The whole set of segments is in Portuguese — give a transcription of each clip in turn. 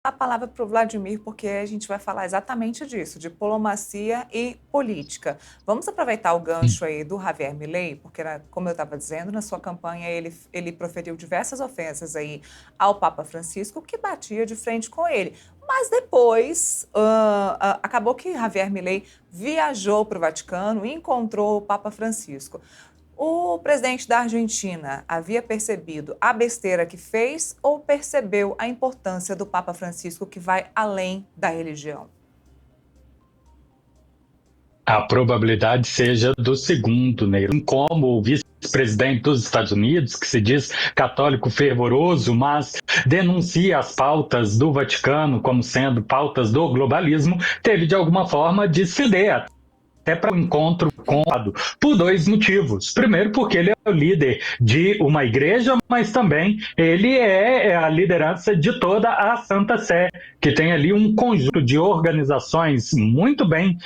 a palavra para o Vladimir, porque a gente vai falar exatamente disso, de diplomacia e política. Vamos aproveitar o gancho aí do Javier Milei, porque, como eu estava dizendo, na sua campanha ele proferiu diversas ofensas aí ao Papa Francisco, que batia de frente com ele. Mas depois, acabou que Javier Milei viajou para o Vaticano e encontrou o Papa Francisco. O presidente da Argentina havia percebido a besteira que fez ou percebeu a importância do Papa Francisco que vai além da religião? A probabilidade seja do segundo, Neiro. Como o vice-presidente dos Estados Unidos, que se diz católico fervoroso, mas denuncia as pautas do Vaticano como sendo pautas do globalismo, teve de alguma forma de ceder até para o encontro com o por dois motivos. Primeiro, porque ele é o líder de uma igreja, mas também ele é a liderança de toda a Santa Sé, que tem ali um conjunto de organizações muito bem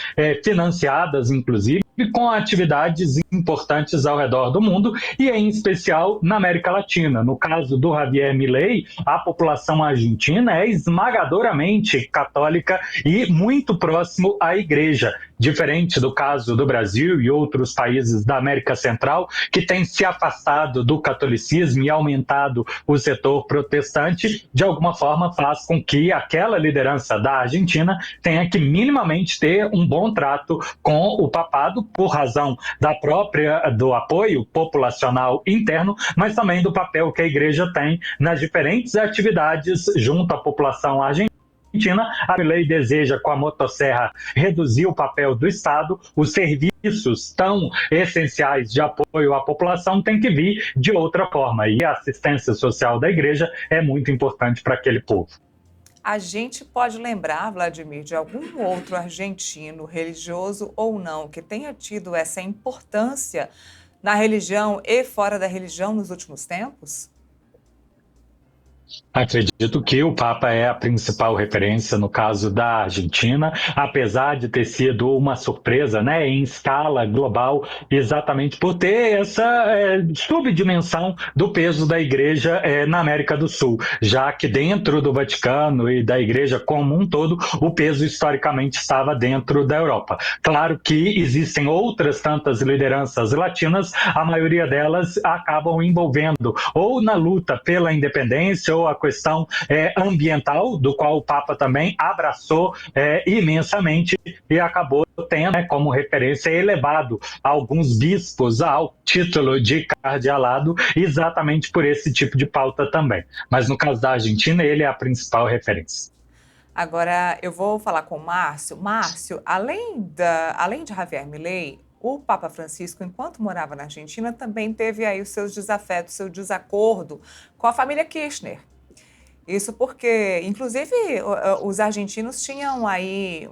financiadas, inclusive, com atividades importantes ao redor do mundo e em especial na América Latina. No caso do Javier Milei, a população argentina é esmagadoramente católica e muito próximo à igreja, diferente do caso do Brasil e outros países da América Central, que têm se afastado do catolicismo e aumentado o setor protestante, de alguma forma faz com que aquela liderança da Argentina tenha que minimamente ter um bom trato com o papado, por razão do apoio populacional interno, mas também do papel que a igreja tem nas diferentes atividades junto à população argentina. A Milei deseja, com a motosserra, reduzir o papel do Estado. Os serviços tão essenciais de apoio à população têm que vir de outra forma. E a assistência social da igreja é muito importante para aquele povo. A gente pode lembrar, Vladimir, de algum outro argentino, religioso ou não, que tenha tido essa importância na religião e fora da religião nos últimos tempos? Acredito que o Papa é a principal referência no caso da Argentina, apesar de ter sido uma surpresa, né, em escala global, exatamente por ter essa subdimensão do peso da Igreja na América do Sul, já que dentro do Vaticano e da Igreja como um todo, o peso historicamente estava dentro da Europa. Claro que existem outras tantas lideranças latinas, a maioria delas acabam envolvendo ou na luta pela independência ou a questão ambiental, do qual o Papa também abraçou imensamente e acabou tendo como referência elevado alguns bispos ao título de cardealado, exatamente por esse tipo de pauta também. Mas no caso da Argentina, ele é a principal referência. Agora, eu vou falar com o Márcio. Márcio, além de Javier Milei, o Papa Francisco, enquanto morava na Argentina, também teve aí os seus desafetos, seu desacordo com a família Kirchner. Isso porque, inclusive, os argentinos tinham aí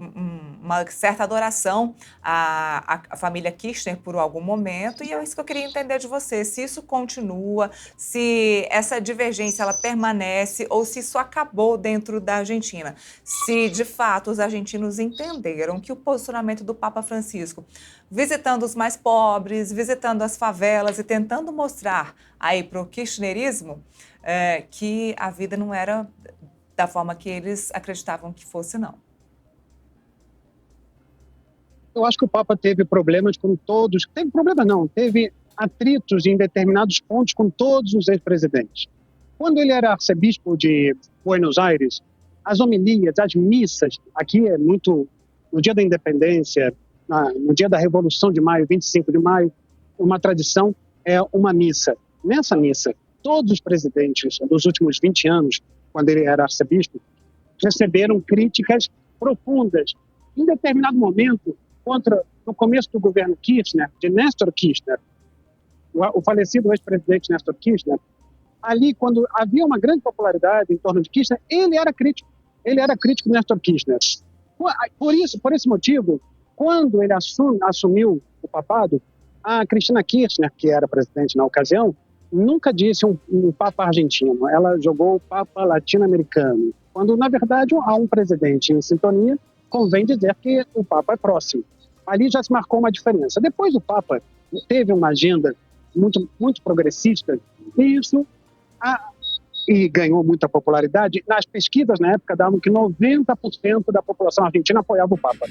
uma certa adoração à família Kirchner por algum momento, e é isso que eu queria entender de você, se isso continua, se essa divergência ela permanece ou se isso acabou dentro da Argentina. Se, de fato, os argentinos entenderam que o posicionamento do Papa Francisco, visitando os mais pobres, visitando as favelas e tentando mostrar aí para o kirchnerismo, que a vida não era da forma que eles acreditavam que fosse, não. Eu acho que o Papa teve problemas com todos. Teve problema não, teve atritos em determinados pontos com todos os ex-presidentes. Quando ele era arcebispo de Buenos Aires, as homilias, as missas, aqui é muito... No dia da independência, no dia da Revolução de Maio, 25 de maio, uma tradição é uma missa. Nessa missa, todos os presidentes dos últimos 20 anos, quando ele era arcebispo, receberam críticas profundas. Em determinado momento, no começo do governo Kirchner, de Néstor Kirchner, o falecido ex-presidente Néstor Kirchner, ali, quando havia uma grande popularidade em torno de Kirchner, ele era crítico de Néstor Kirchner. Por esse motivo, quando ele assumiu o papado, a Cristina Kirchner, que era presidente na ocasião, nunca disse um Papa argentino, ela jogou o Papa latino-americano, quando, na verdade, há um presidente em sintonia, convém dizer que o Papa é próximo. Ali já se marcou uma diferença. Depois o Papa teve uma agenda muito, muito progressista, e isso e ganhou muita popularidade, nas pesquisas na época davam que 90% da população argentina apoiava o Papa.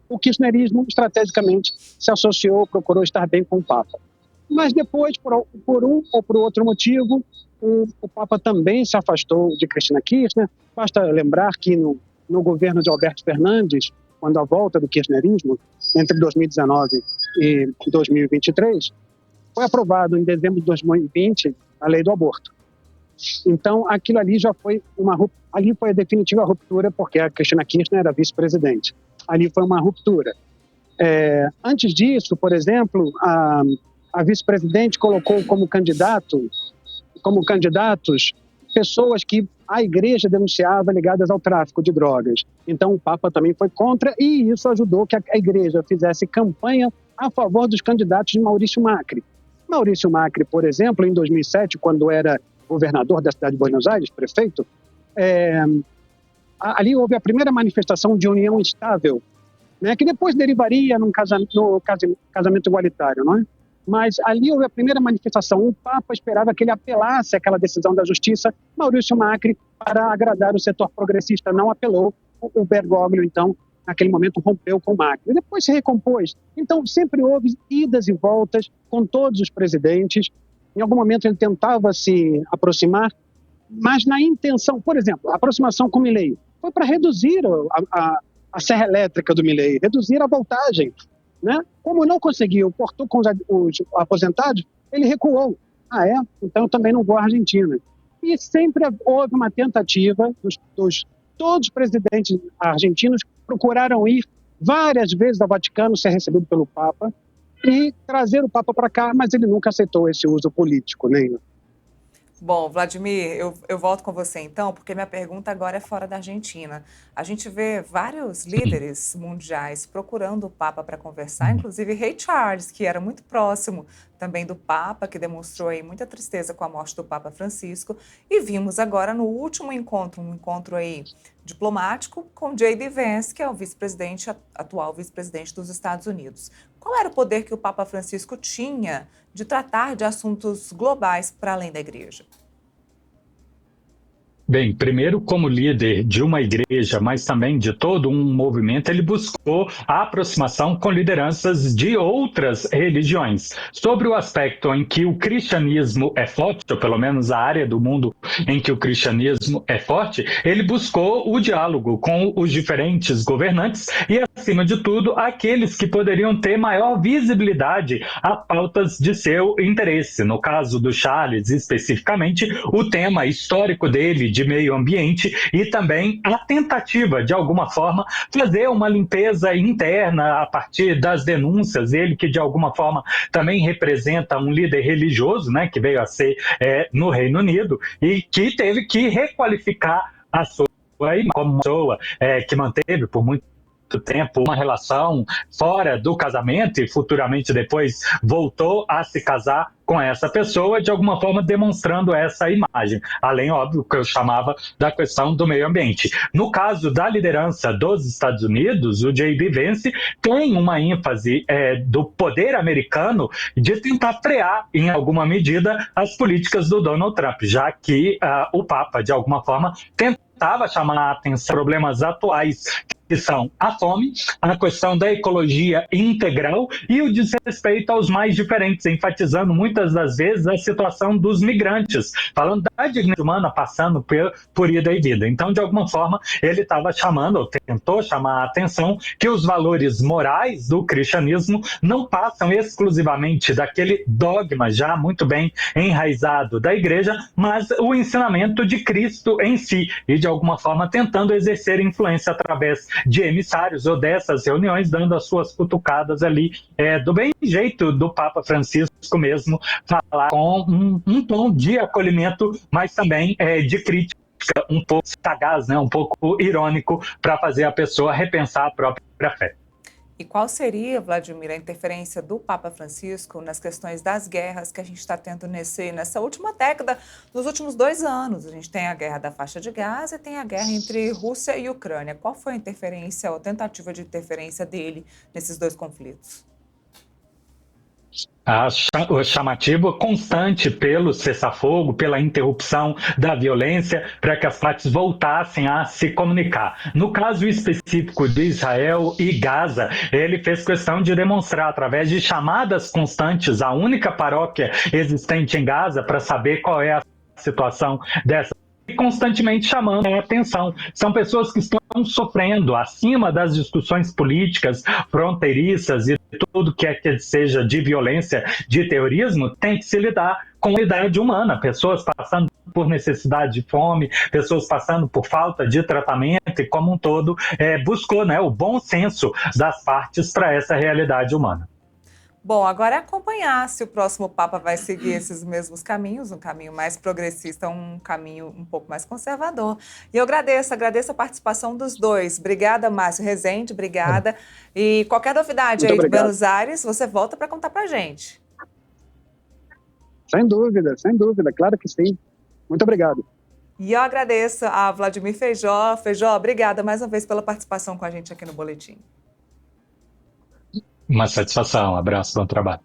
O kirchnerismo, estrategicamente, se associou, procurou estar bem com o Papa. Mas depois, por um ou por outro motivo, o Papa também se afastou de Cristina Kirchner. Basta lembrar que no governo de Alberto Fernandes, quando a volta do kirchnerismo, entre 2019 e 2023, foi aprovado em dezembro de 2020 a lei do aborto. Então, aquilo ali já foi ali foi a definitiva ruptura, porque a Cristina Kirchner era vice-presidente. Ali foi uma ruptura. Antes disso, por exemplo, a vice-presidente colocou como candidatos pessoas que a igreja denunciava ligadas ao tráfico de drogas. Então, o Papa também foi contra e isso ajudou que a igreja fizesse campanha a favor dos candidatos de Maurício Macri. Maurício Macri, por exemplo, em 2007, quando era governador da cidade de Buenos Aires, prefeito, ali houve a primeira manifestação de união estável, né, que depois derivaria no casamento igualitário, não é? Mas ali houve a primeira manifestação. O Papa esperava que ele apelasse àquela decisão da justiça. Maurício Macri, para agradar o setor progressista, não apelou. O Bergoglio, então, naquele momento, rompeu com o Macri. Depois se recompôs. Então, sempre houve idas e voltas com todos os presidentes. Em algum momento ele tentava se aproximar, mas na intenção, por exemplo, a aproximação com o Milei foi para reduzir a serra elétrica do Milei, reduzir a voltagem, né? Como não conseguiu, cortou com os aposentados, ele recuou. Então eu também não vou à Argentina. E sempre houve uma tentativa todos os presidentes argentinos procuraram ir várias vezes ao Vaticano, ser recebido pelo Papa e trazer o Papa para cá, mas ele nunca aceitou esse uso político, né? Bom, Vladimir, eu volto com você então, porque minha pergunta agora é fora da Argentina. A gente vê vários líderes mundiais procurando o Papa para conversar, inclusive Rei Charles, que era muito próximo também do Papa, que demonstrou aí muita tristeza com a morte do Papa Francisco. E vimos agora no último encontro, um encontro aí diplomático com J.D. Vance, que é o vice-presidente, atual vice-presidente dos Estados Unidos. Qual era o poder que o Papa Francisco tinha de tratar de assuntos globais para além da igreja? Bem, primeiro, como líder de uma igreja, mas também de todo um movimento, ele buscou a aproximação com lideranças de outras religiões. Sobre o aspecto em que o cristianismo é forte, ou pelo menos a área do mundo em que o cristianismo é forte, ele buscou o diálogo com os diferentes governantes e, acima de tudo, aqueles que poderiam ter maior visibilidade a pautas de seu interesse. No caso do Charles, especificamente, o tema histórico dele, de meio ambiente, e também a tentativa, de alguma forma, fazer uma limpeza interna a partir das denúncias. Ele que, de alguma forma, também representa um líder religioso, né, que veio a ser no Reino Unido, e que teve que requalificar a sua imagem como uma pessoa que manteve por muito tempo uma relação fora do casamento e futuramente depois voltou a se casar com essa pessoa, de alguma forma demonstrando essa imagem, além, óbvio, que eu chamava da questão do meio ambiente. No caso da liderança dos Estados Unidos, o J.D. Vance tem uma ênfase do poder americano de tentar frear, em alguma medida, as políticas do Donald Trump, já que o Papa, de alguma forma, tentava chamar a atenção para problemas atuais, que são a fome, a questão da ecologia integral e o desrespeito aos mais diferentes, enfatizando muitas das vezes a situação dos migrantes, falando da dignidade humana passando por ida e vida. Então, de alguma forma, ele estava chamando, ou tentou chamar a atenção, que os valores morais do cristianismo não passam exclusivamente daquele dogma já muito bem enraizado da igreja, mas o ensinamento de Cristo em si, e de alguma forma tentando exercer influência através de emissários ou dessas reuniões, dando as suas cutucadas ali do bem jeito do Papa Francisco mesmo, falar com um tom de acolhimento, mas também de crítica, um pouco sagaz, né, um pouco irônico, para fazer a pessoa repensar a própria fé. E qual seria, Vladimir, a interferência do Papa Francisco nas questões das guerras que a gente está tendo nessa última década, nos últimos 2 anos? A gente tem a guerra da faixa de Gaza e tem a guerra entre Rússia e Ucrânia. Qual foi a interferência ou tentativa de interferência dele nesses 2 conflitos? O chamativo constante pelo cessar-fogo, pela interrupção da violência, para que as partes voltassem a se comunicar. No caso específico de Israel e Gaza, ele fez questão de demonstrar, através de chamadas constantes, a única paróquia existente em Gaza, para saber qual é a situação dessa, e constantemente chamando a atenção. São pessoas que estão sofrendo acima das discussões políticas fronteiriças e tudo que seja de violência, de terrorismo, tem que se lidar com a idade humana, pessoas passando por necessidade de fome, pessoas passando por falta de tratamento e, como um todo, buscou, né, o bom senso das partes para essa realidade humana. Bom, agora é acompanhar se o próximo Papa vai seguir esses mesmos caminhos, um caminho mais progressista, um caminho um pouco mais conservador. E eu agradeço a participação dos dois. Obrigada, Márcio Rezende, obrigada. E qualquer novidade aí de Buenos Aires, você volta para contar para a gente. Sem dúvida, claro que sim. Muito obrigado. E eu agradeço a Vladimir Feijó. Feijó, obrigada mais uma vez pela participação com a gente aqui no Boletim. Uma satisfação, um abraço, bom trabalho.